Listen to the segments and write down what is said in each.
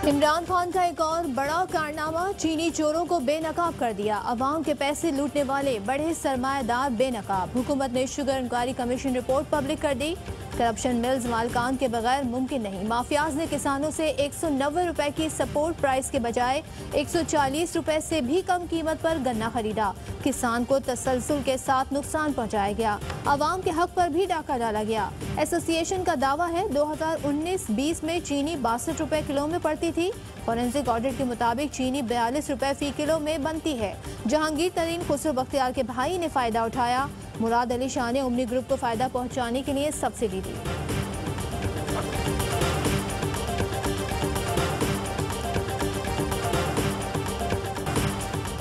इमरान खान का एक और बड़ा कारनामा, चीनी चोरों को बेनकाब कर दिया। अवाम के पैसे लूटने वाले बड़े सरमाएदार बेनकाब। हुकूमत ने sugar inquiry commission report public कर दी। करप्शन मिल्स मालकान के बगैर मुमकिन नहीं। माफियाज ने किसानों से 190 रुपए की सपोर्ट प्राइस के बजाय 140 रुपए से भी कम कीमत पर गन्ना खरीदा। किसान को तसलसल के साथ नुकसान पहुंचाया गया। अवाम के हक पर भी डाका डाला गया। एसोसिएशन का दावा है 2019-20 में चीनी 62 रुपए किलो में पड़ती थी। फॉरेंसिक ऑडिट के मुताबिक चीनी 42 रुपए फी किलो में बनती है। जहांगीर तरीन खुसरो बख्तियार के भाई ने फायदा उठाया। मुराद अली शाह ने उम्मी ग्रुप को फायदा पहुंचाने के लिए सब्सिडी दी।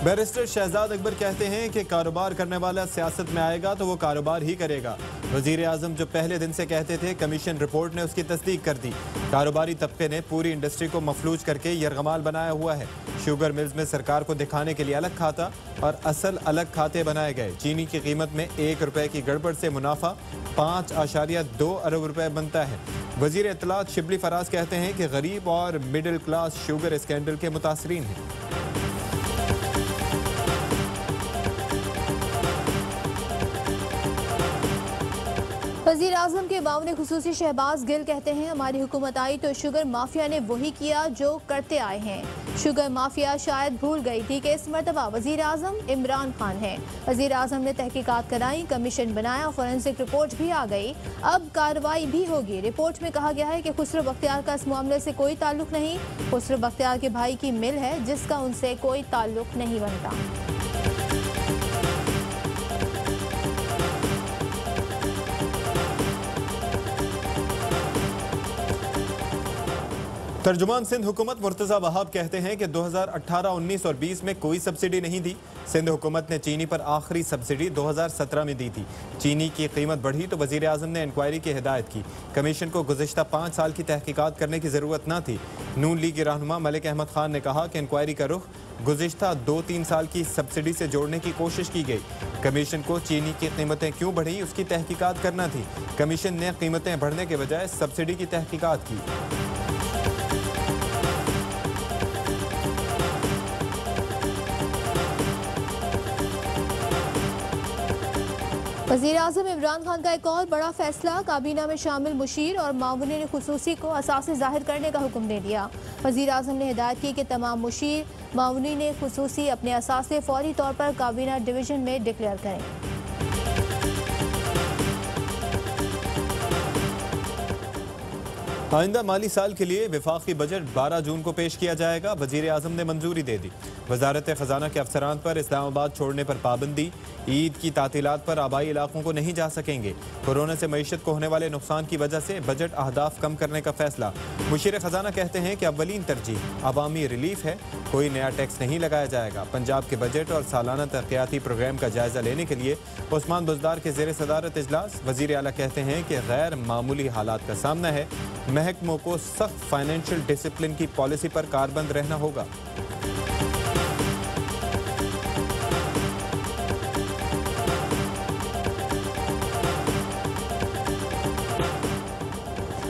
बैरिस्टर शहजाद अकबर कहते हैं कि कारोबार करने वाला सियासत में आएगा तो वो कारोबार ही करेगा। वजीर आजम जो पहले दिन से कहते थे, कमीशन रिपोर्ट ने उसकी तस्दीक कर दी। कारोबारी तबके ने पूरी इंडस्ट्री को मफलूज करके यरगमाल बनाया हुआ है। शुगर मिल्स में सरकार को दिखाने के लिए अलग खाता और असल अलग खाते बनाए गए। चीनी की कीमत में 1 रुपए की गड़बड़ से मुनाफा 5.2 अरब रुपए बनता है। वजीर इत्तलात शिबली फराज कहते हैं कि गरीब और मिडिल क्लास शुगर स्कैंडल के मुतासरीन हैं। वज़ीर आज़म के बावने खुसूसी शहबाज गिल कहते हैं, हमारी हुकूमत आई तो शुगर माफिया ने वही किया जो करते आए हैं। शुगर माफिया शायद भूल गई थी कि इस मरतबा वज़ीर आज़म इमरान खान है। वज़ीर आज़म ने तहकीकात कराई, कमीशन बनाया, फॉरेंसिक रिपोर्ट भी आ गई। अब कार्रवाई भी होगी। रिपोर्ट में कहा गया है कि खुसरो बख्तियार का इस मामले से कोई ताल्लुक नहीं। खुसरो बख्तियार के भाई की मिल है जिसका उनसे कोई ताल्लुक नहीं बनता। तर्जुमान सिंध हुकूमत मुर्तज़ा वहाब कहते हैं कि 2018, 19 और 20 में कोई सब्सिडी नहीं दी। सिंध हुकूमत ने चीनी पर आखिरी सब्सिडी 2017 में दी थी। चीनी की कीमत बढ़ी तो वज़ीर आज़म ने इंक्वायरी की हिदायत की। कमीशन को गुज़िश्ता 5 साल की तहकीकात करने की ज़रूरत न थी। नून लीग के रहनुमा मलिक अहमद खान ने कहा कि इंक्वायरी का रुख गुज़िश्ता 2-3 साल की सब्सिडी से जोड़ने की कोशिश की गई। कमीशन को चीनी की कीमतें क्यों बढ़ी उसकी तहकीकात करना थी। कमीशन ने कीमतें बढ़ने के बजाय सब्सिडी की तहकीकात की। वज़ीर आज़म इमरान खान का एक और बड़ा फैसला, काबीना में शामिल मुशीर और मामूनी ने खुसूसी को असासे जाहिर करने का हुक्म दे दिया। वज़ीर आज़म ने हिदायत की कि तमाम मुशीर, मामूनी ने खुसूसी अपने असासे फौरी तौर पर काबीना डिवीज़न में डिक्लेयर करें। आइंदा माली साल के लिए विफाकी बजट 12 जून को पेश किया जाएगा। वज़ीर आज़म ने मंजूरी दे दी। वजारत ख़जाना के अफसरान पर इस्लामाबाद छोड़ने पर पाबंदी। ईद की तातीलात पर आबाई इलाकों को नहीं जा सकेंगे। कोरोना से मईशत को होने वाले नुकसान की वजह से बजट अहदाफ कम करने का फैसला। मुशीर ख़जाना कहते हैं कि अव्वलीन तरजीह अवामी रिलीफ है, कोई नया टैक्स नहीं लगाया जाएगा। पंजाब के बजट और सालाना तरक्याती प्रोग्राम का जायजा लेने के लिए उस्मान बुज़दार के ज़ेर सदारत इजलास। वज़ीर आला कहते हैं कि गैर मामूली हालात का सामना है, महकमों को सख्त फाइनेंशियल डिसिप्लिन की पॉलिसी पर कारबंद रहना होगा।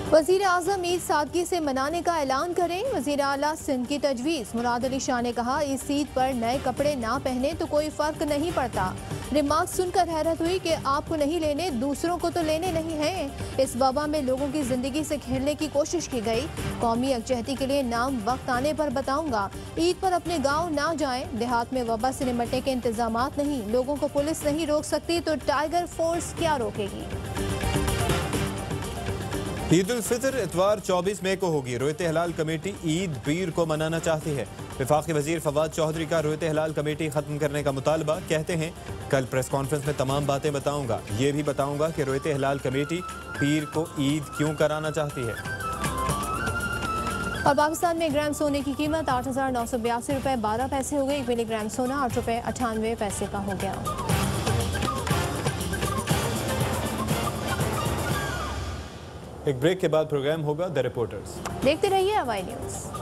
वज़ीर आज़म ईद सादगी से मनाने का ऐलान करें। वज़ीर आला सिंध की तजवीज़। मुराद अली शाह ने कहा, इस ईद पर नए कपड़े ना पहने तो कोई फ़र्क नहीं पड़ता। रिमार्क सुनकर हैरत हुई कि आपको नहीं लेने, दूसरों को तो लेने नहीं हैं। इस वबा में लोगों की ज़िंदगी से खेलने की कोशिश की गई। कौमी यकजहती के लिए नाम वक्त आने पर बताऊंगा। ईद पर अपने गाँव ना जाएं। देहात में वबा से निपटने के इंतजामात नहीं। लोगों को पुलिस नहीं रोक सकती तो टाइगर फोर्स क्या रोकेगी। ईद उल फितर इतवार 24 मई को होगी। रोयत हिलाल कमेटी ईद पीर को मनाना चाहती है। वफाकी वजीर फवाद चौधरी का रोयत हिलाल कमेटी खत्म करने का मुतालबा। कहते हैं, कल प्रेस कॉन्फ्रेंस में तमाम बातें बताऊंगा। ये भी बताऊंगा कि रोयत हिलाल कमेटी पीर को ईद क्यों कराना चाहती है। और पाकिस्तान में 1 ग्राम सोने की कीमत 8,982 रुपये 12 पैसे हो गई। 1 मिलीग्राम सोना 8 रुपये 98 पैसे का हो गया। एक ब्रेक के बाद प्रोग्राम होगा द रिपोर्टर्स। देखते रहिए हवाई न्यूज़।